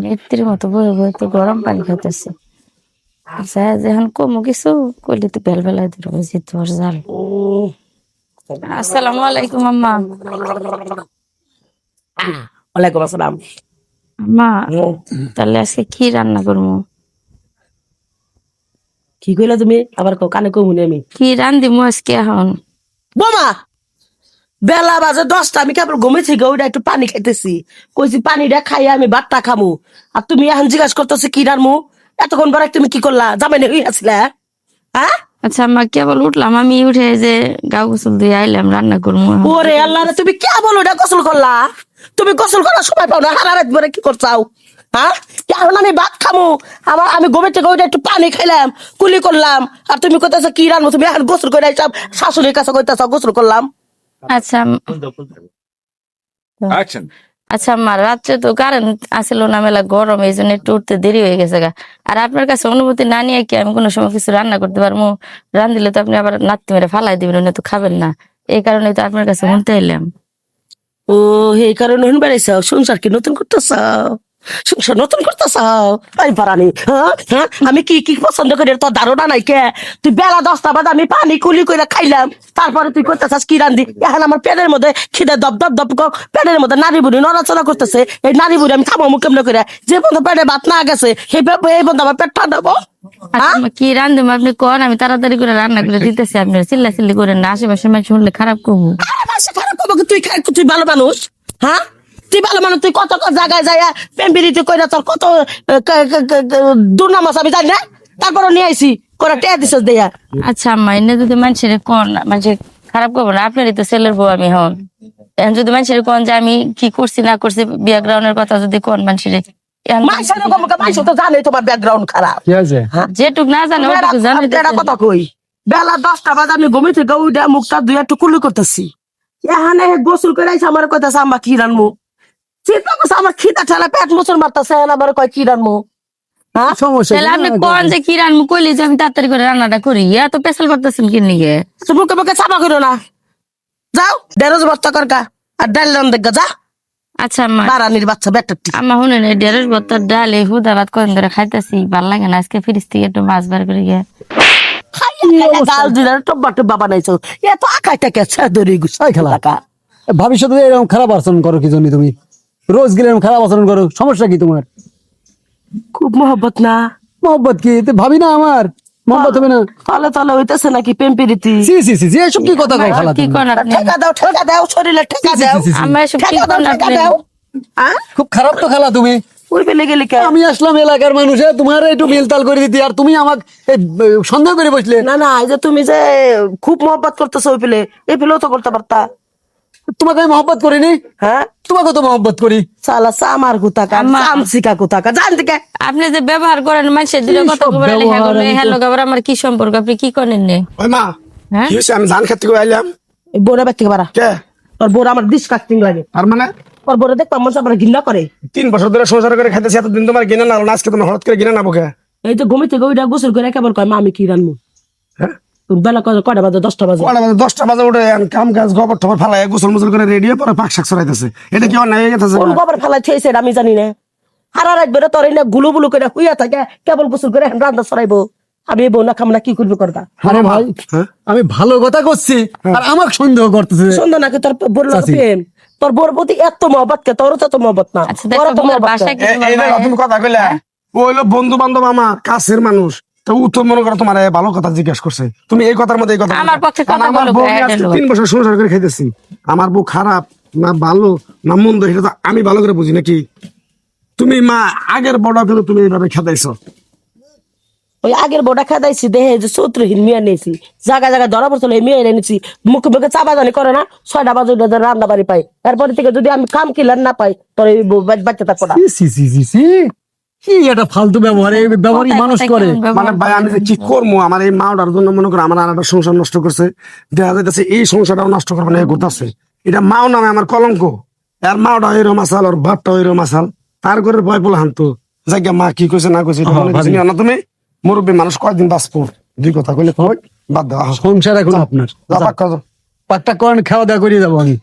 নেত্রীর মতো বয়ে বয়ে তো গরম পানি খাইতেছে। আচ্ছা যখন কমো কিছু করলে তো বেল বেলায় ধরবো যে তোর জাল। আসসালামু আলাইকুম আম্মা। ওয়ালাইকুম আসসালাম। আম্মা তাহলে আজকে কি রান্না করবো? কি কইলা তুমি? আবার কানে কমুনি আমি। কি রান্দিমু আজকে এখন? বোমা বেলা বাজে 10টা, আমি কেবল ঘুমেছি গো, ওইটা একটু পানি খাইতেছি। কইছি পানিটা খাই আমি ভাতটা খামু, আর তুমি এখন জিজ্ঞাসা করতেছি কি রানমু। এতক্ষণ পরে তুমি কি করলা? জামাইনে হই আসলে হ্যাঁ? আচ্ছা আম্মা কেবল উঠলাম, আমি উঠে যে গাও গোসল দিয়ে আইলাম রান্না করবো। ওরে আল্লাহ রে, তুমি কে বলো এটা গোসল করলা? তুমি গোসল করার সময় পাও না, হারা রাত ভরে কি করছাও? হ্যাঁ, এখন আমি ভাত খামু, আমি ঘুমের থেকে ওইটা একটু পানি খাইলাম, কুলি করলাম, আর তুমি কইতেছো কি রানবো? তুমি এখন গোসল করে আইসাম, শাশুড়ির কাছে কইতেছো গোসল করলাম। আচ্ছা আচ্ছা আম্মা, রাত্রে তো কারেন্ট আসিল না, মেলা গরম, এই জন্য একটু উঠতে দেরি হয়ে গেছে গা। আর আপনার কাছে অনুমতি না নিয়ে কি আমি কোনো সময় কিছু রান্না করতে পারবো? রান্ধিলে তো আপনি আবার নাতি মেরে ফালাই দিবেন, উনি তো খাবেন না। এই কারণে তো আপনার কাছে শুনতে এলাম। ও এই কারণে হন বেড়াইছ, সংসার কি নতুন করতেছ? সংসার নতুন করতেছ? আই পারানি, হ্যাঁ হ্যাঁ, আমি কি কি পছন্দ করি তোর ধারণা নাই কে? তুই বেলা 10টা বাজে আমি পানি কুলি করে খাইলাম, তারপরে তুই করতেছাস কি রান্ধি? এখন আমার পেটের মধ্যে খিদে দপ দপ দপ পেটের মধ্যে নারী বুড়ি নড়াচড়া করতেছে। এই নারী বুড়ি আমি খাবো কেমনে করে? যে বন্ধু পেটে ভাত না গেছে এই বন্ধু আমার পেট ঠান্ডাবো। আচ্ছা আম্মা, কি রান্ধবো আপনি কোন, আমি তাড়াতাড়ি করে রান্না করে দিতেছি। আপনি চিল্লা চিল্লি করেন না, আশেপাশে মানুষ শুনলে খারাপ করবো। খারাপ করবো কি? তুই ভালো মানুষ, হ্যাঁ তুই ভালো মানুষ। তুই কত জায়গায় যাইয়া প্রেমবিরিতে কইরা তোর কত দুর্নামাস আমি জানি না, তারপরে নিয়ে আইসি করে টেয়া দিছিস দেয়া। আচ্ছা আম্মা, এনে যদি মানুষের কোন, মানুষের খারাপ করবো না, আপনারই তো ছেলের বউ আমি হন। এখন যদি মানুষের কোন যে আমি কি করছি না করছি, বিয়া গ্রাউন্ডের কথা যদি কোন মানুষের, মানুষ তো জানে তোমার ব্যাকগ্রাউন্ড খারাপ। যেটুক না জানে ওটুকু জানে। কথা কই, বেলা 10টা বাজে আমি ঘুমি থেকে উঠে মুখটা দুই একটু কুলি করতেছি, এখানে গোসল করে আইসা আমার কইতাছে আম্মা কি রানমু। চিন্তা করছে আমার খিদা ঠেলা পেট মোচন মারতেছে, আমার কয় কি রানমু। তাহলে আপনি কোন যে কি রান্না কইলি যে আমি তাড়াতাড়ি করে রান্নাটা করি, এত পেশাল করতেছেন কি নিয়ে? মুখে মুখে চাপা করো না, যাও দেড় বস্তা করকা আর ডাল রান দেখা যা। আচ্ছা আম্মা, বারানির বাচ্চা বেটার আম্মা শুনেন, এই 1.5 বস্তার ডাল এই হুদা ভাত কদিন ধরে খাইতেছি, ভাল লাগে না। আজকে ফ্রিজ থেকে একটু মাছ বার করে গিয়ে ডাল দিলার টব্বা টব্বা বানাইছো, এত আকাইটা কেছে দড়ি গুছাই খেলা। ভবিষ্যতে এরকম খারাপ আচরণ করো কি জন্য? তুমি রোজ গেলে এরকম খারাপ আচরণ করো, সমস্যা কি তোমার? খুব মহব্বত না? মহব্বত কি ভাবি না আমার মহব্বত হবে না? তাহলে তাহলে হইতেছে নাকি প্রেম প্রীতি? সি সি সি এসব কি কথা কও খালা? কি কোন আপনি? ঠেকা দাও শরীরে ঠেকা দাও। আম্মা এসব কি কোন আপনি? খুব খারাপ তো খালা তুমি। ওই পেলে গেলি কে? আমি আসলাম এলাকার মানুষে তোমার একটু মেলতাল করে দিতে, আর তুমি আমাকে সন্দেহ করে বসলে। না না, এই যে তুমি যে খুব মহব্বত করতেছো ওই পেলে, এই পেলেও তো করতে পারতা। তোমাকে আমি মহব্বত করিনি? হ্যাঁ তোমাকে তো মহব্বত করি। সালা আমার কুতাকা চামচিকা কুতাকা জান থেকে। আপনি যে ব্যবহার করেন মানুষের দিলে কথা বলে হ্যালো খবর, আমার কি সম্পর্ক? আপনি কি করেন নে? ওই মা, হ্যাঁ কি হইছে? আমি ধান খেতে করে আইলাম। এই বোরা ব্যক্তি বাড়া কে? তোর বোরা আমার দিস কাটিং লাগে। তার মানে তোর বোরা দেখতাম মানুষ আমার ঘৃণা করে। 3 বছর ধরে সংসার করে খাইতেছি, এতদিন তোমার গিনা না হলো না, আজকে তোমার হঠাৎ করে গিনা নাবো কে? এই তো ঘুমি থেকে ওইটা গোসল করে কেবল কয় মা আমি কি রানবো। হ্যাঁ, বেলা কয়টা বাজে? 10টা বাজে। কয়টা বাজে? 10টা বাজে উঠে কাম কাজ গোবর টোবর ফালাই গোসল মোসল করে রেডি হয়ে পরে পাক শাক ছড়াইতেছে। এটা কি অন্যায় হয়ে গেছে? কোন গোবর ফেলাই থেয়েছে আমি জানি না। হারা রাত বেরো তোর না গুলো বুলো করে হুইয়া থাকে, কেবল গোসল করে রান্না ছড়াইবো। আমি বউ না খাম না কি করবো করবা? আরে ভাই, আমি ভালো কথা করছি আর আমাকে সন্দেহ করতেছে। সুন্দর নাকি তোর বোর লোক প্রেম? তোর বোর প্রতি এত মহব্বত কে? তোর তো মহব্বত না। আচ্ছা দেখো, তোমার বাসায় কি তোমার এই দেখো, তুমি কথা কইলে ও হইলো বন্ধু বান্ধব আমার কাছের মানুষ, তো ও তো মনে করো তোমার ভালো কথা জিজ্ঞেস করছে, তুমি এই কথার মধ্যে এই কথা আমার পক্ষে কথা আমার বলো, বউ 3 বছর সংসার করে খাইতেছি, আমার বউ খারাপ না ভালো না মন্দ এটা তো আমি ভালো করে বুঝি নাকি? তুমি মা আগের বড় কিন্তু তুমি এইভাবে খেদাইছো। ওই আগের বোটা খাদাইছি দেখে যে চৌত্রহীন মেয়ে নিয়েছি, জায়গা জায়গায় ধরা পড়ছিল এই মেয়ে এনেছি, মুখে মুখে চাপা জানি করে না। 6টা বাজে রান্না বাড়ি পাই, এরপর থেকে যদি আমি কাম কিলার না পাই তোর এই বাচ্চা থাকবো না। সি সি সি সি কি এটা ফালতু ব্যবহার, এই ব্যবহারই মানুষ করে। মানে ভাই আমি যে কি করবো, আমার এই মাওটার জন্য মনে করো আমার আর একটা সংসার নষ্ট করছে, দেখা যাইতেছে এই সংসারটাও নষ্ট করবে না ঘুরতেছে। এটা মাও নামে আমার কলঙ্ক, আর মাওটা এরকম আসাল আর বাপটা এরকম আসাল, তার করে ভয় বলে হানতো জায়গা মা কি কইছে না কইছে না। তুমি মুরব্বী মানুষ কয়দিন বাঁচবো, 2 কথা কইলে বাদ দাও। সংসার এখন আপনার, পাকটা করেন, খাওয়া দাওয়া করিয়ে যাবো আমি।